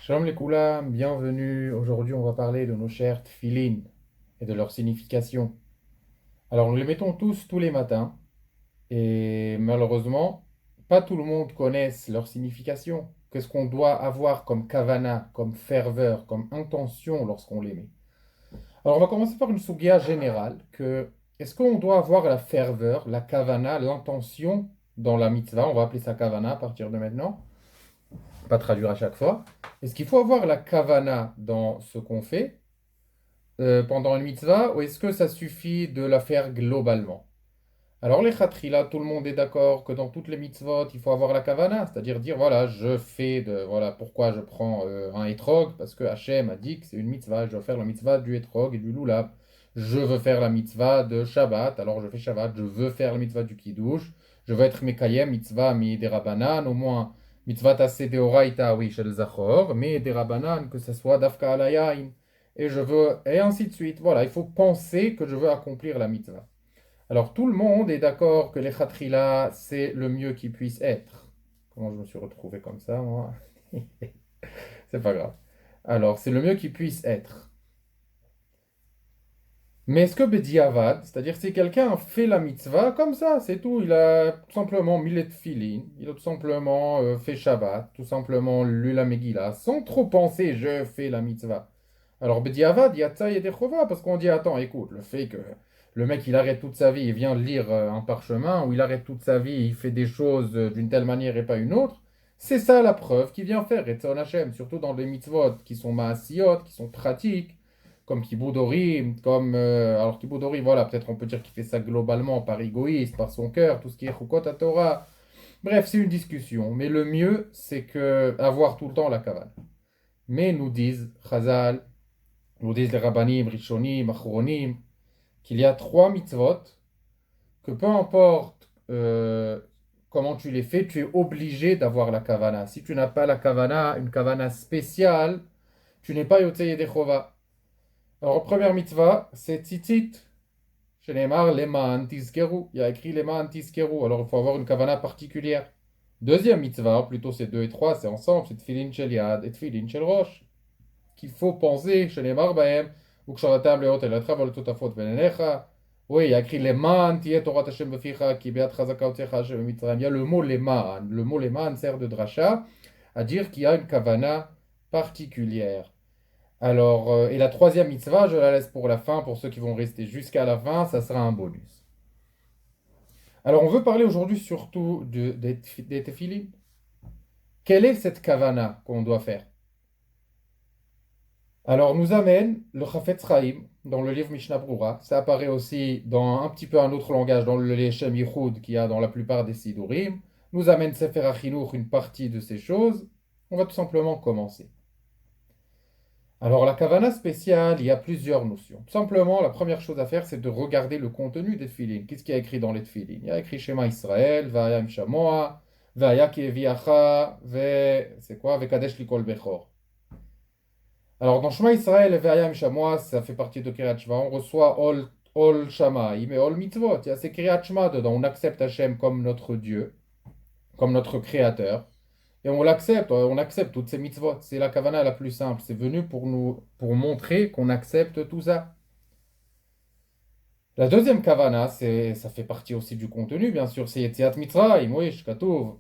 Shalom les Koulam, bienvenue. Aujourd'hui, on va parler de nos chers tfilin et de leur signification. Alors, nous les mettons tous les matins et malheureusement, pas tout le monde connaît leur signification. Qu'est-ce qu'on doit avoir comme kavana, comme ferveur, comme intention lorsqu'on les met? Alors, on va commencer par une sougia générale que est-ce qu'on doit avoir la ferveur, la kavana, l'intention dans la mitzvah? On va appeler ça kavana à partir de maintenant. Pas traduire à chaque fois. Est-ce qu'il faut avoir la kavana dans ce qu'on fait pendant une mitzvah ou est-ce que ça suffit de la faire globalement? Alors les khatrila, tout le monde est d'accord que dans toutes les mitzvot, il faut avoir la kavana, c'est-à-dire dire voilà, je fais de voilà pourquoi je prends un etrog parce que Hachem a dit que c'est une mitzvah, je dois faire la mitzvah du etrog et du lulav. Je veux faire la mitzvah de Shabbat, alors je fais Shabbat, je veux faire la mitzvah du kiddush, je veux être mekayem mitzvah mi derabanan, au moins mitzvah tassé deoraita, oui, shel zachor, mais derabanan, que ce soit dafka alayain, et je veux, et ainsi de suite. Voilà, il faut penser que je veux accomplir la mitzvah. Alors tout le monde est d'accord que les khatrila, c'est le mieux qui puisse être. Comment je me suis retrouvé comme ça, moi? C'est pas grave. Alors, c'est le mieux qui puisse être. Mais est-ce que Bediavad, c'est-à-dire si quelqu'un fait la mitzvah comme ça, c'est tout, il a tout simplement mis les tefillin, il a tout simplement fait Shabbat, tout simplement lu la Megillah, sans trop penser, je fais la mitzvah. Alors Bediavad, il y a Tzaï et Dechova, parce qu'on dit, attends, écoute, le fait que le mec, il arrête toute sa vie, il vient lire un parchemin, ou il arrête toute sa vie, il fait des choses d'une telle manière et pas une autre, c'est ça la preuve qu'il vient faire, et Hashem, surtout dans les mitzvot qui sont maasiot, qui sont pratiques, comme Kibudori, comme... alors Kibudori, voilà, peut-être on peut dire qu'il fait ça globalement par égoïsme, par son cœur, tout ce qui est Chukot à Torah. Bref, c'est une discussion. Mais le mieux, c'est que avoir tout le temps la kavane. Mais nous disent Chazal, nous disent les Rabbanim, Rishonim, Achronim, qu'il y a trois mitzvot, que peu importe comment tu les fais, tu es obligé d'avoir la kavana. Si tu n'as pas la kavana, une kavana spéciale, tu n'es pas Yotzei Yedechova. Alors, première mitzvah, c'est tzitzit. Chez Neymar, Leman Tizkeru. Il y a écrit Leman Tizkeru. Alors, il faut avoir une kavana particulière. Deuxième mitzvah, plutôt c'est deux et trois, c'est ensemble, c'est Tfilin Shel Yad et Tfilin Shel Rosh. Qu'il faut penser, chez Neymar, Bahem, ou que sur la table haute et la travail tout à faute venenecha. Oui, il y a écrit Leman Tiet Torah Hashem Beficha, Ki Beat Chazaka Otzecha Hashem Mitzrayim. Il y a le mot Leman. Le mot Leman sert de dracha à dire qu'il y a une kavana particulière. Alors, et la troisième mitzvah, je la laisse pour la fin, pour ceux qui vont rester jusqu'à la fin, ça sera un bonus. Alors, on veut parler aujourd'hui surtout des tefillin. Quelle est cette kavana qu'on doit faire? Alors, nous amène le Chafetz Chaim dans le livre Mishnah Brura. Ça apparaît aussi dans un petit peu un autre langage, dans le Leshem Yichud qu'il y a dans la plupart des Sidurim. Nous amène Sefer HaChinuch une partie de ces choses. On va tout simplement commencer. Alors, la kavana spéciale, il y a plusieurs notions. Tout simplement, la première chose à faire, c'est de regarder le contenu des tefillin. Qu'est-ce qu'il y a écrit dans les tefillin? Il y a écrit Shema Israël, Vayam Shamoa, Vaya Keviacha, c'est quoi? Vekadesh Likol Bechor. Alors, dans Shema Israël et Vayam Shamoa, ça fait partie de Kriyat Shema. On reçoit Ol Shamaim et Ol Mitzvot. Il y a ces Kriyat Shema dedans. On accepte Hachem comme notre Dieu, comme notre Créateur. Et on accepte toutes ces mitzvot. C'est la kavana la plus simple. C'est venu pour nous, pour montrer qu'on accepte tout ça. La deuxième kavana, ça fait partie aussi du contenu, bien sûr. C'est Yetziat Mitzrayim, oui, Shkatuv.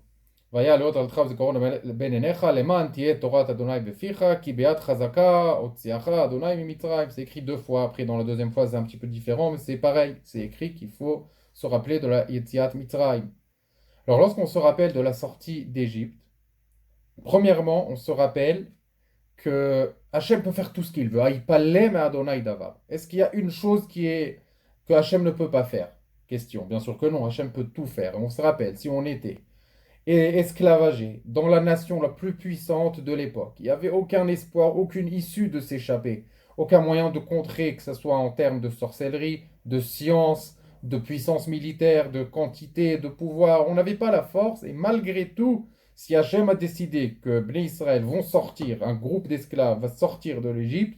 Vaya leot al trav zikaron ben enecha, leman tiet Torat Adonai beficha, ki beat chazaka, otziacha Adonai mimitzrayim. C'est écrit deux fois. Après, dans la deuxième fois, c'est un petit peu différent, mais c'est pareil. C'est écrit qu'il faut se rappeler de la Yetziat Mitzrayim. Alors, lorsqu'on se rappelle de la sortie d'Égypte, premièrement, on se rappelle que Hachem peut faire tout ce qu'il veut. Aïpalem et Adonai Davar. Est-ce qu'il y a une chose que Hachem ne peut pas faire? Question. Bien sûr que non, Hachem peut tout faire. On se rappelle, si on était esclavagé dans la nation la plus puissante de l'époque, il n'y avait aucun espoir, aucune issue de s'échapper, aucun moyen de contrer, que ce soit en termes de sorcellerie, de science, de puissance militaire, de quantité, de pouvoir. On n'avait pas la force et malgré tout, si Hachem a décidé que Bnei Israël vont sortir, un groupe d'esclaves va sortir de l'Égypte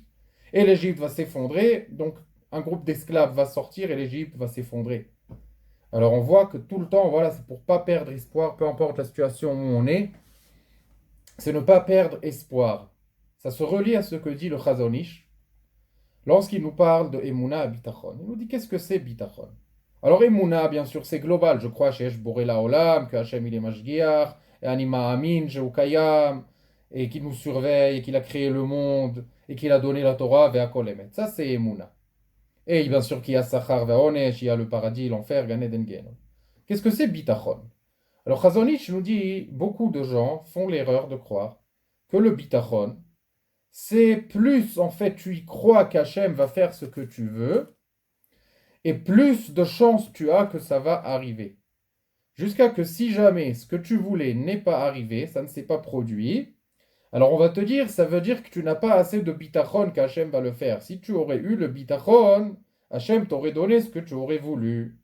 et l'Égypte va s'effondrer, donc un groupe d'esclaves va sortir et l'Égypte va s'effondrer. Alors on voit que tout le temps, voilà, c'est pour pas perdre espoir, peu importe la situation où on est, c'est ne pas perdre espoir. Ça se relie à ce que dit le Chazon Ish lorsqu'il nous parle de Emouna à Bitachon. Il nous dit qu'est-ce que c'est Bitachon? Alors Emouna, bien sûr, c'est global. Je crois chez Boré la Olam, que Hachem il est Mashgiach, et Anima Amin, Kayam, et qu'il nous surveille, et qu'il a créé le monde, et qu'il a donné la Torah, Ve'akol Emet. Ça, c'est Emouna. Et bien sûr qu'il y a Sachar Ve'onesh, il y a le paradis, l'enfer, Gan Eden Genom. Qu'est-ce que c'est Bitachon? Alors Chazon Ish nous dit, beaucoup de gens font l'erreur de croire que le Bitachon, c'est plus en fait tu y crois qu'Hachem va faire ce que tu veux, et plus de chances tu as que ça va arriver. Jusqu'à que si jamais ce que tu voulais n'est pas arrivé, ça ne s'est pas produit, alors on va te dire, ça veut dire que tu n'as pas assez de bitachon qu'Hachem va le faire. Si tu aurais eu le bitachon, Hachem t'aurait donné ce que tu aurais voulu.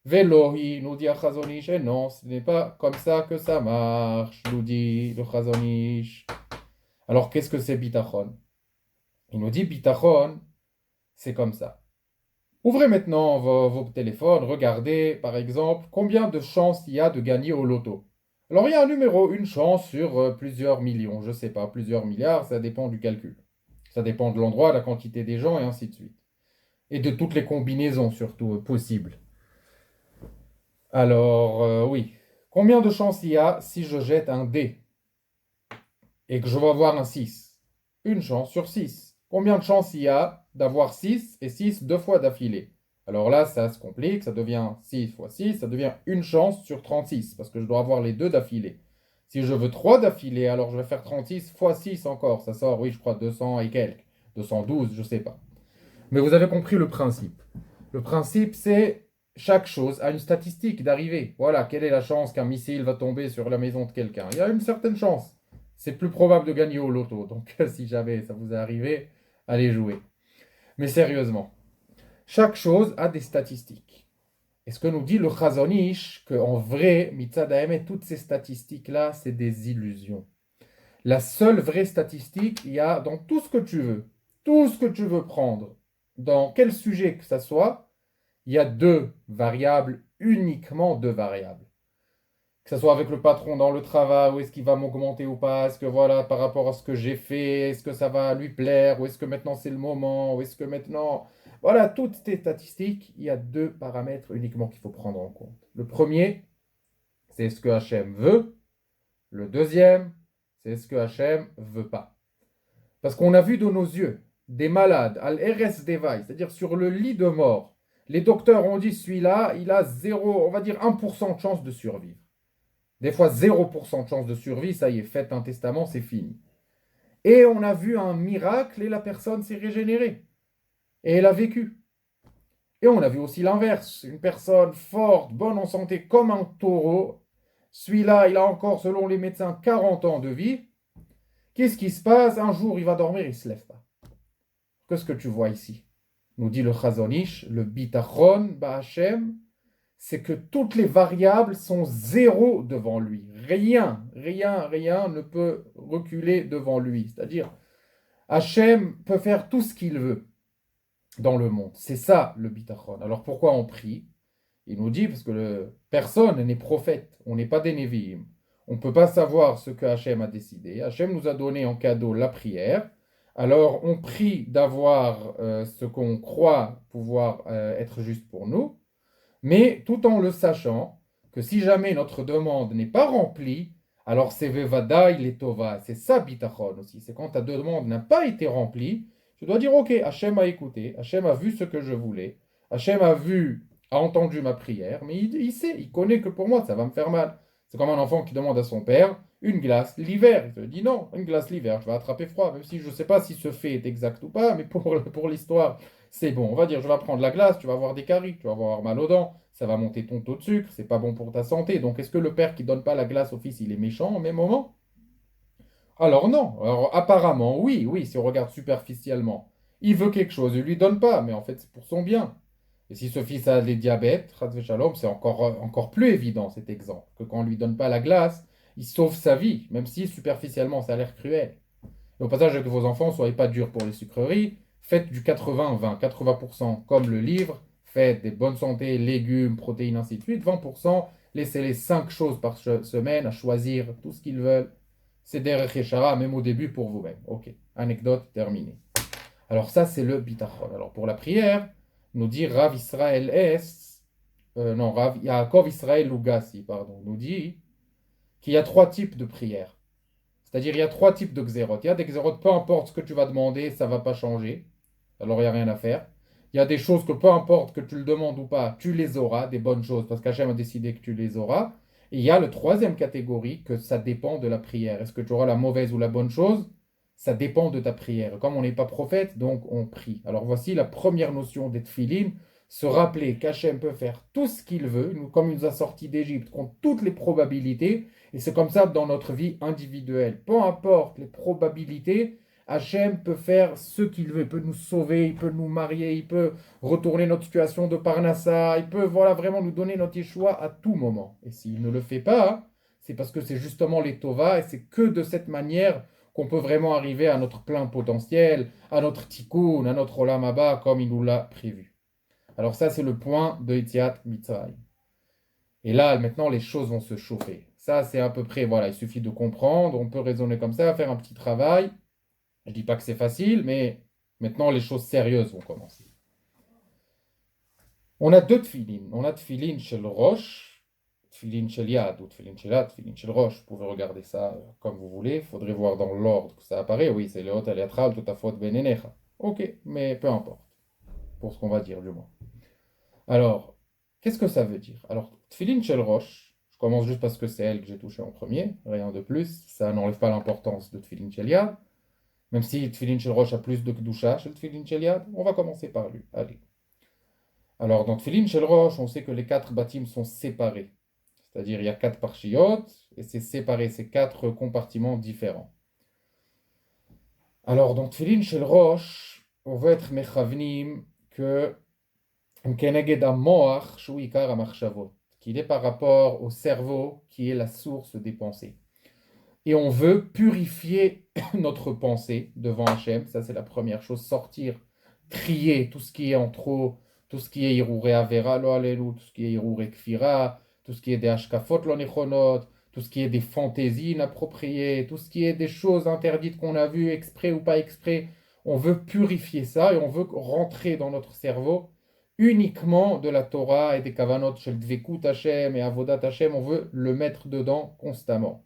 Velohi, nous dit Chazonish, et non, ce n'est pas comme ça que ça marche, nous dit le Chazonish. Alors qu'est-ce que c'est bitachon? Il nous dit bitachon, c'est comme ça. Ouvrez maintenant vos téléphones, regardez par exemple combien de chances il y a de gagner au loto. Alors il y a un numéro, une chance sur plusieurs millions, je ne sais pas, plusieurs milliards, ça dépend du calcul. Ça dépend de l'endroit, la quantité des gens et ainsi de suite. Et de toutes les combinaisons surtout possibles. Alors oui, combien de chances il y a si je jette un dé et que je vais avoir un 6? Une chance sur 6. Combien de chances il y a d'avoir 6 et 6 deux fois d'affilée? Alors là, ça se complique, ça devient 6 fois 6, ça devient une chance sur 36, parce que je dois avoir les deux d'affilée. Si je veux 3 d'affilée, alors je vais faire 36 fois 6 encore. Ça sort, oui, je crois, 200 et quelques. 212, je sais pas. Mais vous avez compris le principe. Le principe, c'est chaque chose a une statistique d'arrivée. Voilà, quelle est la chance qu'un missile va tomber sur la maison de quelqu'un? Il y a une certaine chance. C'est plus probable de gagner au loto. Donc, si jamais ça vous est arrivé, allez jouer. Mais sérieusement, chaque chose a des statistiques. Et ce que nous dit le Chazon Ish, qu'en vrai, Mitzad Haemet, toutes ces statistiques-là, c'est des illusions. La seule vraie statistique, il y a dans tout ce que tu veux, tout ce que tu veux prendre, dans quel sujet que ça soit, il y a deux variables, uniquement deux variables. Que ce soit avec le patron dans le travail, ou est-ce qu'il va m'augmenter ou pas, est-ce que voilà, par rapport à ce que j'ai fait, est-ce que ça va lui plaire, ou est-ce que maintenant c'est le moment, ou est-ce que maintenant... Voilà, toutes ces statistiques, il y a deux paramètres uniquement qu'il faut prendre en compte. Le premier, c'est ce que Hachem veut. Le deuxième, c'est ce que Hachem veut pas. Parce qu'on a vu de nos yeux des malades, al-RS Devaï, c'est-à-dire sur le lit de mort. Les docteurs ont dit celui-là, il a 0, on va dire 1% de chance de survivre. Des fois 0% de chance de survie, ça y est, faites un testament, c'est fini. Et on a vu un miracle et la personne s'est régénérée. Et elle a vécu. Et on a vu aussi l'inverse. Une personne forte, bonne en santé, comme un taureau. Celui-là, il a encore, selon les médecins, 40 ans de vie. Qu'est-ce qui se passe? Un jour, il va dormir, il ne se lève pas. Qu'est-ce que tu vois ici? Nous dit le Chazon Ish, le bitachon, Ba'Hachem, c'est que toutes les variables sont zéro devant lui. Rien, rien, rien ne peut reculer devant lui. C'est-à-dire, Hachem peut faire tout ce qu'il veut dans le monde. C'est ça le bitachon. Alors pourquoi on prie? Il nous dit, parce que personne n'est prophète, on n'est pas des Nevi'im. On ne peut pas savoir ce que Hachem a décidé. Hachem nous a donné en cadeau la prière. Alors on prie d'avoir ce qu'on croit pouvoir être juste pour nous, mais tout en le sachant que si jamais notre demande n'est pas remplie, alors c'est Vevada, il est Tova. C'est ça bitachon aussi. C'est quand ta demande n'a pas été remplie, tu dois dire ok, Hachem a écouté, Hachem a vu ce que je voulais, Hachem a entendu ma prière, mais il sait, il connaît que pour moi ça va me faire mal. C'est comme un enfant qui demande à son père une glace l'hiver. Il te dit non, une glace l'hiver, je vais attraper froid, même si je ne sais pas si ce fait est exact ou pas, mais pour l'histoire, c'est bon. On va dire, je vais prendre la glace, tu vas avoir des caries, tu vas avoir mal aux dents, ça va monter ton taux de sucre, c'est pas bon pour ta santé. Donc est-ce que le père qui donne pas la glace au fils, il est méchant au même moment? Alors non. Alors apparemment, oui, oui, si on regarde superficiellement. Il veut quelque chose, il lui donne pas, mais en fait c'est pour son bien. Et si ce fils a des diabètes, Shalom, c'est encore plus évident cet exemple, que quand on lui donne pas la glace, il sauve sa vie, même si superficiellement ça a l'air cruel. Et au passage, avec vos enfants, soyez pas durs pour les sucreries, faites du 80-20, 80% comme le livre, faites des bonnes santé, légumes, protéines, ainsi de suite, 20%, laissez-les 5 choses par semaine à choisir tout ce qu'ils veulent. c'est derech yeshara, même au début pour vous-même. Ok, anecdote terminée. Alors ça, c'est le bitachon. Alors pour la prière, nous dit Rav Israël non, Rav Yaakov Israël Lugassi, pardon, nous dit qu'il y a trois types de prières. C'est-à-dire, il y a trois types de xérot. Il y a des xérot, peu importe ce que tu vas demander, ça ne va pas changer. Alors, il n'y a rien à faire. Il y a des choses que peu importe que tu le demandes ou pas, tu les auras, des bonnes choses, parce qu'Hachem a décidé que tu les auras. Et il y a le troisième catégorie, que ça dépend de la prière. Est-ce que tu auras la mauvaise ou la bonne chose? Ça dépend de ta prière. Comme on n'est pas prophète, donc on prie. Alors voici la première notion des tefilin, se rappeler qu'Hachem peut faire tout ce qu'il veut, comme il nous a sortis d'Égypte, contre toutes les probabilités. Et c'est comme ça dans notre vie individuelle. Peu importe les probabilités, Hachem peut faire ce qu'il veut. Il peut nous sauver, il peut nous marier, il peut retourner notre situation de Parnassa, il peut voilà, vraiment nous donner notre choix à tout moment. Et s'il ne le fait pas, c'est parce que c'est justement les Tova et c'est que de cette manière qu'on peut vraiment arriver à notre plein potentiel, à notre tikkun, à notre olam haba comme il nous l'a prévu. Alors ça, c'est le point de Yetziat Mitzrayim. Et là, maintenant, les choses vont se chauffer. Ça, c'est à peu près, voilà, il suffit de comprendre, on peut raisonner comme ça, faire un petit travail. Je ne dis pas que c'est facile, mais maintenant, les choses sérieuses vont commencer. On a deux tefilin. On a tefilin chez le roche, tefilin chez Yad, ou tefilin chez Yad, tefilin chez le roche. Vous pouvez regarder ça comme vous voulez. Il faudrait voir dans l'ordre que ça apparaît. Oui, c'est le hot aliatral, tout à faute benenecha. Ok, mais peu importe, pour ce qu'on va dire du moins. Alors, qu'est-ce que ça veut dire? Alors, tefilin chez le roche, je commence juste parce que c'est elle que j'ai touché en premier, rien de plus. Ça n'enlève pas l'importance de tefilin chez Yad. Même si tefilin chez le roche a plus de kedusha chez le tefilin chez Yad, on va commencer par lui. Allez. Alors, dans tefilin chez le roche, on sait que les quatre bâtiments sont séparés. C'est-à-dire, il y a quatre parchiotes, et c'est séparé, c'est quatre compartiments différents. Alors, dans tefilin chez le roche, on veut être mechavnim que qu'il est par rapport au cerveau qui est la source des pensées. Et on veut purifier notre pensée devant Hachem. Ça, c'est la première chose. Sortir, trier tout ce qui est en trop, tout ce qui est Hiruré Avera lo alelu, tout ce qui est Hiruré Kfira, tout ce qui est des Hashkafot lo nechonot, tout ce qui est des fantaisies inappropriées, tout ce qui est des choses interdites qu'on a vues exprès ou pas exprès. On veut purifier ça et on veut rentrer dans notre cerveau uniquement de la Torah et des Kavanot shel Dvekut Hashem et Avodat Hashem. On veut le mettre dedans constamment.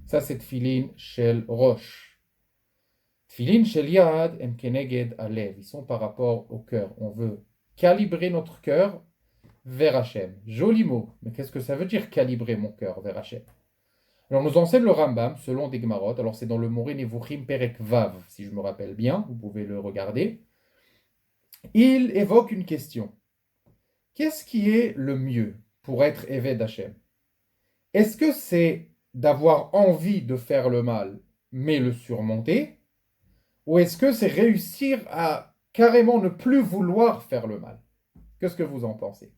Ça, c'est Tfilin Shel Roche. Tfilin Shel Yad, Em Keneged Alev. Ils sont par rapport au cœur. On veut calibrer notre cœur vers Hachem. Joli mot. Mais qu'est-ce que ça veut dire calibrer mon cœur vers Hachem? Alors, nous enseigne le Rambam, selon des Gemarot. Alors, c'est dans le Moreh Nevuchim Perek Vav, si je me rappelle bien. Vous pouvez le regarder. Il évoque une question. Qu'est-ce qui est le mieux pour être Eved Hachem? Est-ce que c'est d'avoir envie de faire le mal, mais le surmonter? Ou est-ce que c'est réussir à carrément ne plus vouloir faire le mal? Qu'est-ce que vous en pensez?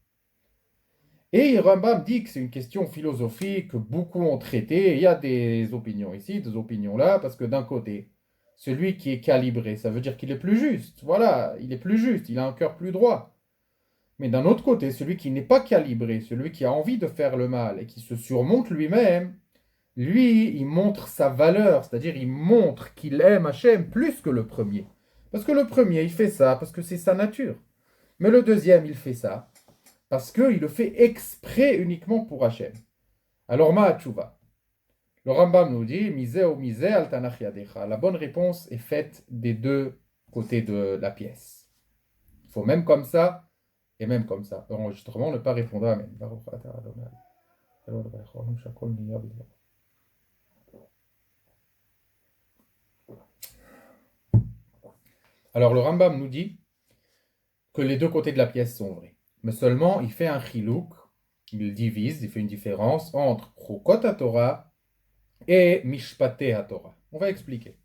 Et Rambam dit que c'est une question philosophique que beaucoup ont traité. Il y a des opinions ici, des opinions là, parce que d'un côté, celui qui est calibré, ça veut dire qu'il est plus juste. Voilà, il est plus juste, il a un cœur plus droit. Mais d'un autre côté, celui qui n'est pas calibré, celui qui a envie de faire le mal et qui se surmonte lui-même, lui, il montre sa valeur, c'est-à-dire il montre qu'il aime Hachem plus que le premier. Parce que le premier, il fait ça parce que c'est sa nature. Mais le deuxième, il fait ça parce qu'il le fait exprès uniquement pour Hachem. Alors, Ma'atchouva. Le Rambam nous dit, Misé ou misé al tanach yadecha. La bonne réponse est faite des deux côtés de la pièce. Il faut même comme ça et même comme ça. Enregistrement, ne pas répondre Amen. Alors le Rambam nous dit que les deux côtés de la pièce sont vrais. Mais seulement, il fait un chilouk, il divise, il fait une différence entre Chukot HaTorah et Mishpatei HaTorah. On va expliquer.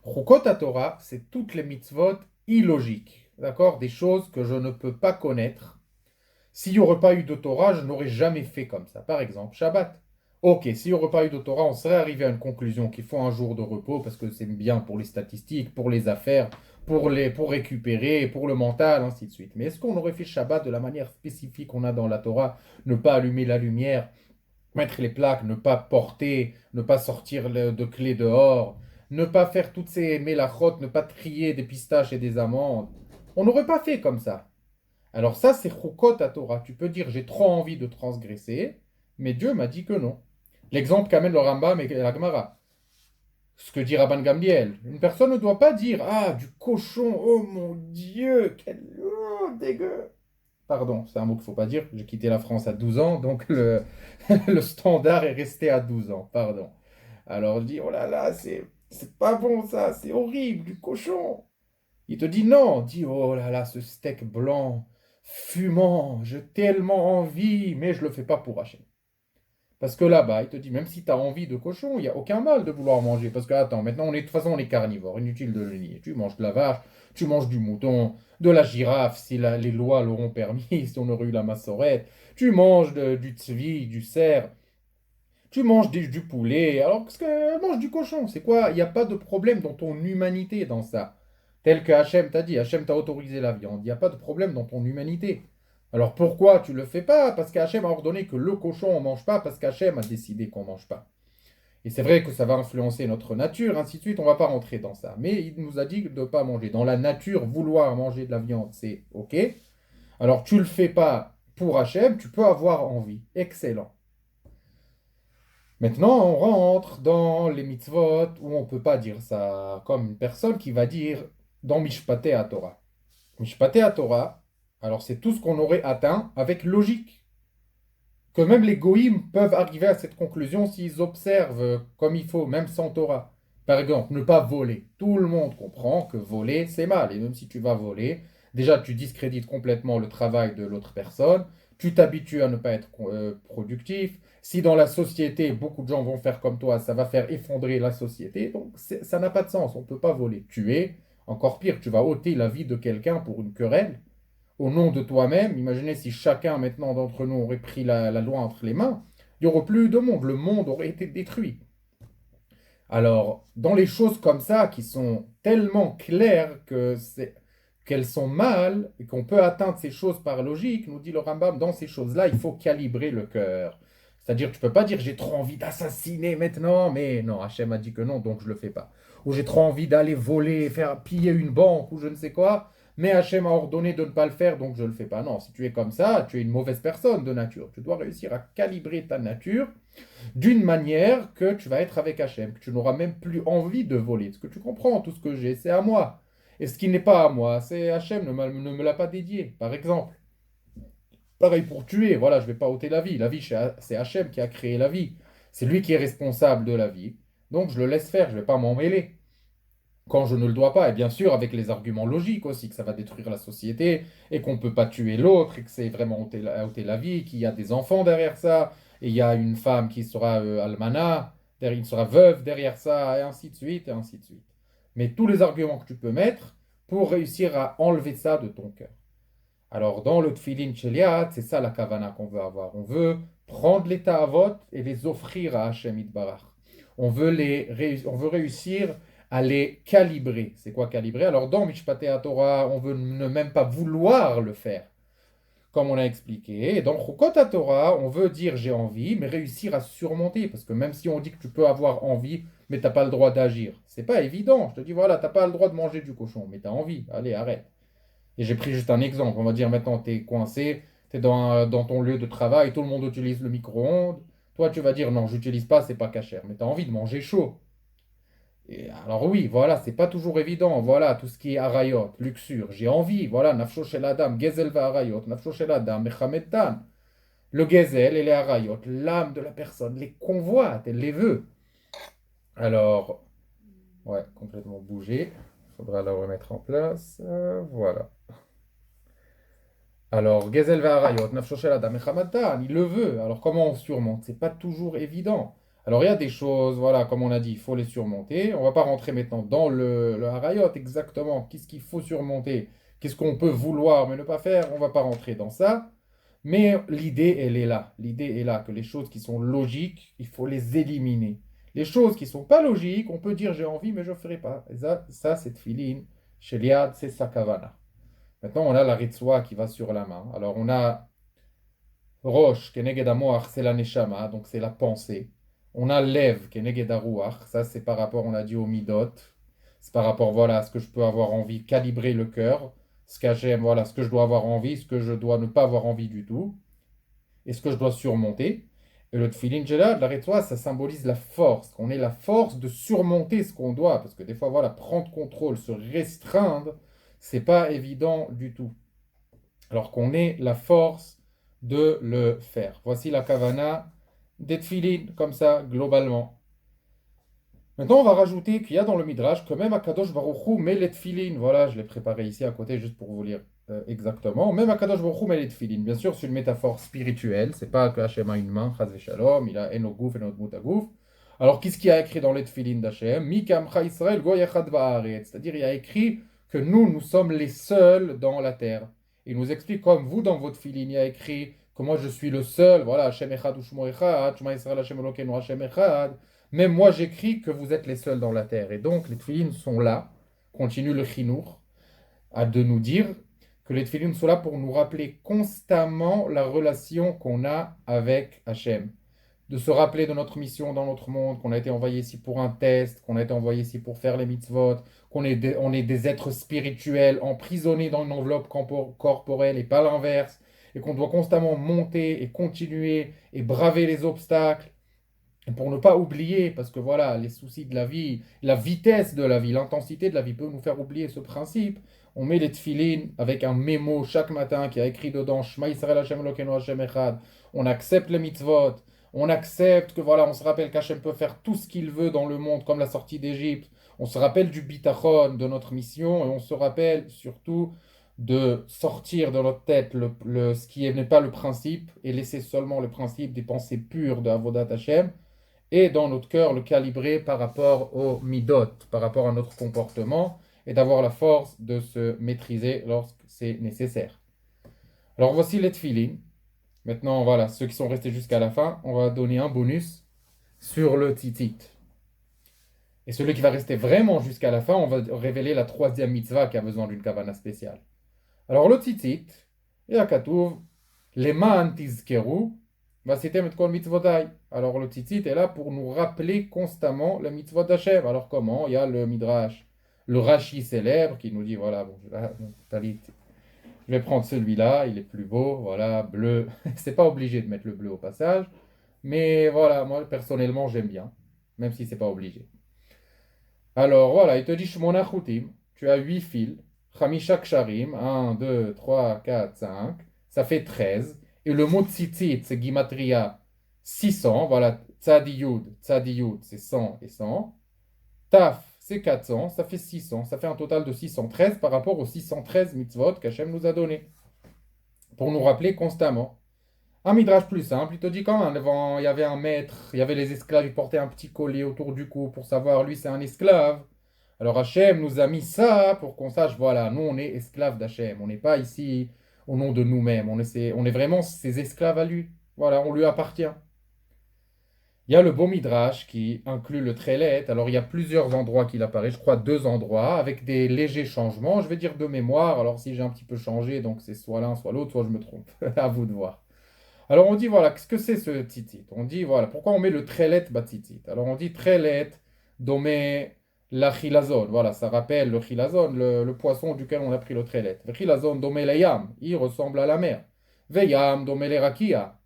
Chukot HaTorah, c'est toutes les mitzvot illogiques, d'accord? Des choses que je ne peux pas connaître. S'il n'y aurait pas eu de Torah, je n'aurais jamais fait comme ça. Par exemple, Shabbat. Ok, s'il n'y aurait pas eu de Torah, on serait arrivé à une conclusion qu'il faut un jour de repos parce que c'est bien pour les statistiques, pour les affaires, pour récupérer, pour le mental, ainsi de suite. Mais est-ce qu'on aurait fait Shabbat de la manière spécifique qu'on a dans la Torah, ne pas allumer la lumière mettre les plaques, ne pas porter, ne pas sortir de clés dehors, ne pas faire toutes ces mélachotes, ne pas trier des pistaches et des amandes. On n'aurait pas fait comme ça. Alors ça, c'est Chukot à Torah. Tu peux dire, j'ai trop envie de transgresser, mais Dieu m'a dit que non. L'exemple qu'amène le Rambam et la Gemara. Ce que dit Rabban Gamliel. Une personne ne doit pas dire, ah, du cochon, oh mon Dieu, quel dégueu. Pardon, c'est un mot qu'il ne faut pas dire. J'ai quitté la France à 12 ans, donc le standard est resté à 12 ans. Pardon. Alors je dis, oh là là, c'est pas bon ça, c'est horrible, du cochon. Il te dit non, dis, oh là là, ce steak blanc, fumant, j'ai tellement envie, mais je le fais pas pour Hachem. Parce que là-bas, il te dit, même si tu as envie de cochon, il n'y a aucun mal de vouloir manger. Parce que, attends, maintenant, de toute façon, on est carnivore, inutile de le nier. Tu manges de la vache, tu manges du mouton, de la girafe, si les lois l'auront permis, si on aurait eu la massorette. Tu manges du tzvi, du cerf, tu manges du poulet. Alors, qu'est-ce que mange du cochon? C'est quoi? Il n'y a pas de problème dans ton humanité dans ça. Tel que Hachem t'a dit, Hachem t'a autorisé la viande. Il n'y a pas de problème dans ton humanité. Alors pourquoi tu le fais pas? Parce qu'Hachem a ordonné que le cochon on mange pas, parce qu'Hachem a décidé qu'on mange pas. Et c'est vrai que ça va influencer notre nature, ainsi de suite, on va pas rentrer dans ça. Mais il nous a dit de ne pas manger. Dans la nature, vouloir manger de la viande, c'est OK. Alors tu le fais pas pour Hachem, tu peux avoir envie. Excellent. Maintenant, on rentre dans les mitzvot où on ne peut pas dire ça, comme une personne qui va dire dans Mishpaté à Torah. Mishpaté à Torah, alors c'est tout ce qu'on aurait atteint avec logique. Que même les goïms peuvent arriver à cette conclusion s'ils observent comme il faut, même sans Torah. Par exemple, ne pas voler. Tout le monde comprend que voler, c'est mal. Et même si tu vas voler, déjà tu discrédites complètement le travail de l'autre personne, tu t'habitues à ne pas être productif. Si dans la société, beaucoup de gens vont faire comme toi, ça va faire effondrer la société. Donc ça n'a pas de sens. On ne peut pas voler. Tuer, encore pire, tu vas ôter la vie de quelqu'un pour une querelle au nom de toi-même. Imaginez si chacun maintenant d'entre nous aurait pris la loi entre les mains, il n'y aurait plus de monde, le monde aurait été détruit. Alors, dans les choses comme ça, qui sont tellement claires qu'elles sont mal, et qu'on peut atteindre ces choses par logique, nous dit le Rambam, dans ces choses-là, il faut calibrer le cœur. C'est-à-dire, tu ne peux pas dire j'ai trop envie d'assassiner maintenant, mais non, Hachem a dit que non, donc je ne le fais pas. Ou j'ai trop envie d'aller voler, faire piller une banque, ou je ne sais quoi, mais Hachem a ordonné de ne pas le faire, donc je ne le fais pas. Non, si tu es comme ça, tu es une mauvaise personne de nature. Tu dois réussir à calibrer ta nature d'une manière que tu vas être avec Hachem, que tu n'auras même plus envie de voler. Parce que tu comprends, tout ce que j'ai, c'est à moi. Et ce qui n'est pas à moi, c'est Hachem ne me l'a pas dédié, par exemple. Pareil pour tuer, voilà, je ne vais pas ôter la vie. La vie, c'est Hachem qui a créé la vie. C'est lui qui est responsable de la vie. Donc je le laisse faire, je ne vais pas m'en mêler quand je ne le dois pas. Et bien sûr, avec les arguments logiques aussi, que ça va détruire la société et qu'on ne peut pas tuer l'autre et que c'est vraiment ôter la vie, qu'il y a des enfants derrière ça et il y a une femme qui sera almana, il sera veuve derrière ça et ainsi de suite et ainsi de suite. Mais tous les arguments que tu peux mettre pour réussir à enlever ça de ton cœur. Alors, dans le Tfilin Cheliat, c'est ça la kavana qu'on veut avoir. On veut prendre les ta'avot et les offrir à Hachem Itbarach. On veut réussir à les calibrer. C'est quoi calibrer? Alors, dans Mishpaté Torah, on veut ne même pas vouloir le faire, comme on a expliqué. Et dans Chukot Torah, on veut dire j'ai envie, mais réussir à surmonter. Parce que même si on dit que tu peux avoir envie, mais tu n'as pas le droit d'agir, c'est pas évident. Je te dis, voilà, tu n'as pas le droit de manger du cochon, mais tu as envie. Allez, arrête. Et j'ai pris juste un exemple. On va dire maintenant, tu es coincé, tu es dans ton lieu de travail, tout le monde utilise le micro-ondes. Toi, tu vas dire non, j'utilise pas, c'est pas cachère. Mais tu as envie de manger chaud. Et alors oui, voilà, c'est pas toujours évident. Voilà, tout ce qui est arayot, luxure. J'ai envie, voilà, nafsho shel adam, gezel va arayot, nafsho shel adam, mechamed dan. Le gezel et les arayot, l'âme de la personne, les convoite, elle les veut. Alors, ouais, complètement bougé. Il faudra la remettre en place. Voilà. Alors, Gezel ve'arayot, nafsho shel adam echamatan, il le veut. Alors, comment on surmonte? C'est pas toujours évident. Alors, il y a des choses, voilà, comme on a dit, il faut les surmonter. On va pas rentrer maintenant dans le harayot exactement. Qu'est-ce qu'il faut surmonter? Qu'est-ce qu'on peut vouloir mais ne pas faire? On va pas rentrer dans ça. Mais l'idée, elle est là. L'idée est là, que les choses qui sont logiques, il faut les éliminer. Les choses qui sont pas logiques, on peut dire j'ai envie, mais je ne ferai pas. Et ça c'est tfilin. Chez Liad, c'est sakavana. Maintenant, on a la ritsoi qui va sur la main. Alors, on a Rosh, keneged amoach, c'est la neshama, donc c'est la pensée. On a lev, keneged aruach, ça c'est par rapport, on a dit au midot. C'est par rapport, voilà, à ce que je peux avoir envie, calibrer le cœur, ce que j'aime, voilà, ce que je dois avoir envie, ce que je dois ne pas avoir envie du tout, et ce que je dois surmonter. Et le tfilin de la rétoile, ça symbolise la force, qu'on ait la force de surmonter ce qu'on doit, parce que des fois, voilà, prendre contrôle, se restreindre, c'est pas évident du tout. Alors qu'on ait la force de le faire. Voici la kavana des tfilin, comme ça, globalement. Maintenant, on va rajouter qu'il y a dans le Midrash que même Akadosh Baruch Hu met les tefilin. Voilà, je l'ai préparé ici à côté juste pour vous lire exactement. Même Akadosh Baruch Hu met les tefilin. Bien sûr, c'est une métaphore spirituelle. C'est pas que Hachem a une main, chas v'shalom, il a eno gouf, eno dmut gouf. Alors, qu'est-ce qu'il y a écrit dans les tefilin d'Hachem? Mi kamcha Israël go yachad ba'aretz. C'est-à-dire, il y a écrit que nous sommes les seuls dans la terre. Il nous explique comme vous, dans votre tefilin, il y a écrit que moi, je suis le seul. Voilà, Hachem echad u'shmo echad, Shema Israël Hachem Elokeinu Hachem echad. Même moi, j'écris que vous êtes les seuls dans la terre. Et donc, les tefillin sont là, continue le chinour, à de nous dire que les tefillin sont là pour nous rappeler constamment la relation qu'on a avec Hachem. De se rappeler de notre mission dans notre monde, qu'on a été envoyé ici pour un test, qu'on a été envoyé ici pour faire les mitzvot, on est des êtres spirituels emprisonnés dans une enveloppe corporelle et pas l'inverse, et qu'on doit constamment monter et continuer et braver les obstacles et pour ne pas oublier, parce que voilà, les soucis de la vie, la vitesse de la vie, l'intensité de la vie peut nous faire oublier ce principe. On met les tefilines avec un mémo chaque matin qui a écrit dedans Shema Yisrael Hashem Elokeinu Hashem Echad. On accepte les mitzvot. On accepte que voilà, on se rappelle qu'Hachem peut faire tout ce qu'il veut dans le monde, comme la sortie d'Égypte. On se rappelle du bitachon, de notre mission, et on se rappelle surtout de sortir de notre tête ce qui n'est pas le principe et laisser seulement le principe des pensées pures de Avodat Hashem et dans notre cœur le calibrer par rapport au midot, par rapport à notre comportement, et d'avoir la force de se maîtriser lorsque c'est nécessaire. Alors voici les tefillin. Maintenant, voilà, ceux qui sont restés jusqu'à la fin, on va donner un bonus sur le tzitzit. Et celui qui va rester vraiment jusqu'à la fin, on va révéler la troisième mitzvah qui a besoin d'une kavana spéciale. Alors le tzitzit, et à Katouv, les ma'an tizkeru, vasitem et kol mitzvotai. Alors le tzitzit est là pour nous rappeler constamment le mitzvot d'Hachem. Alors comment? Il y a le midrash, le Rashi célèbre qui nous dit, voilà, bon, là, Talit, je vais prendre celui-là, il est plus beau, voilà, bleu. C'est pas obligé de mettre le bleu au passage, mais voilà, moi personnellement j'aime bien, même si c'est pas obligé. Alors voilà, il te dit Shmona Chutim, tu as 8 fils, Chamisha Ksharim, 1, 2, 3, 4, 5, ça fait 13. Et le mot tzitzit, c'est Gimatria 600, voilà, Tzadiyud, c'est 100 et 100. Taf, c'est 400, ça fait 600, ça fait un total de 613 par rapport aux 613 mitzvot qu'Hachem nous a donnés, pour nous rappeler constamment. Un midrash plus simple, il te dit quand même, avant, il y avait un maître, il y avait les esclaves, ils portaient un petit collier autour du cou pour savoir, lui c'est un esclave. Alors Hachem nous a mis ça pour qu'on sache, voilà, nous on est esclaves d'Hachem, on n'est pas ici au nom de nous-mêmes, on est vraiment ses esclaves à lui. Voilà, on lui appartient. Il y a le beau midrash qui inclut le trélet. Alors il y a plusieurs endroits qu'il apparaît, je crois deux endroits, avec des légers changements. Je vais dire de mémoire, alors si j'ai un petit peu changé, donc c'est soit l'un, soit l'autre, soit je me trompe. À vous de voir. Alors on dit, voilà, qu'est-ce que c'est ce tzitzit? On dit, voilà, pourquoi on met le trelet tzitzit? Alors on dit trelet, domé la chilazon. Voilà, ça rappelle le chilazon, le poisson duquel on a pris le trelet. Le chilazon domé le yam, il ressemble à la mer. Veyam domé le rakia,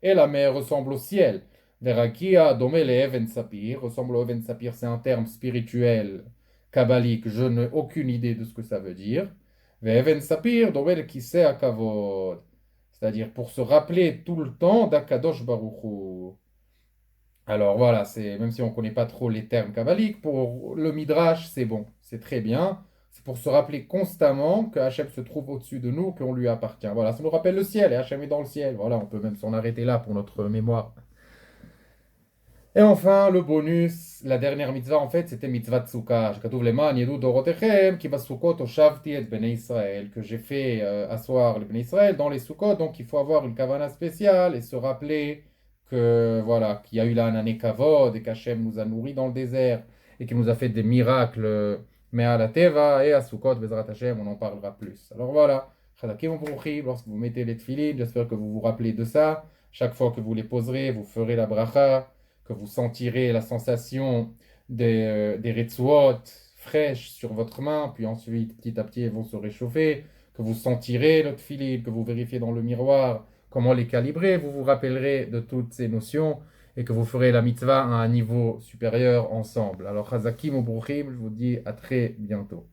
et la mer ressemble au ciel. Le rakia domé le even sapir, ressemble au even sapir, c'est un terme spirituel, kabbalique, je n'ai aucune idée de ce que ça veut dire. Ve even sapir domé le kiseh akavod. C'est-à-dire pour se rappeler tout le temps d'Akadosh Baruch Hu. Alors voilà, même si on ne connaît pas trop les termes kabbaliques, pour le Midrash, c'est bon, c'est très bien. C'est pour se rappeler constamment que Hachem se trouve au-dessus de nous, qu'on lui appartient. Voilà, ça nous rappelle le ciel, et Hachem est dans le ciel. Voilà, on peut même s'en arrêter là pour notre mémoire. Et enfin, le bonus, la dernière mitzvah, en fait, c'était mitzvah tsukah. Shekatuv leman yedu dorotechem, ki basukot oshavti et bnei Israël, que j'ai fait asseoir les bnei Israël dans les sukkot. Donc, il faut avoir une kavana spéciale et se rappeler que, voilà, qu'il y a eu là un année kavod et qu'Hachem nous a nourris dans le désert et qu'il nous a fait des miracles, mais à la teva et à sukkot, bezrat Hachem, on en parlera plus. Alors voilà. Chazakim ubruchim, lorsque vous mettez les tefilines, j'espère que vous vous rappelez de ça. Chaque fois que vous les poserez, vous ferez la bracha, que vous sentirez la sensation des retsuot fraîches sur votre main, puis ensuite, petit à petit, elles vont se réchauffer, que vous sentirez le tefilin, que vous vérifiez dans le miroir comment les calibrer, vous vous rappellerez de toutes ces notions et que vous ferez la mitzvah à un niveau supérieur ensemble. Alors, Chazakim ubruchim, je vous dis à très bientôt.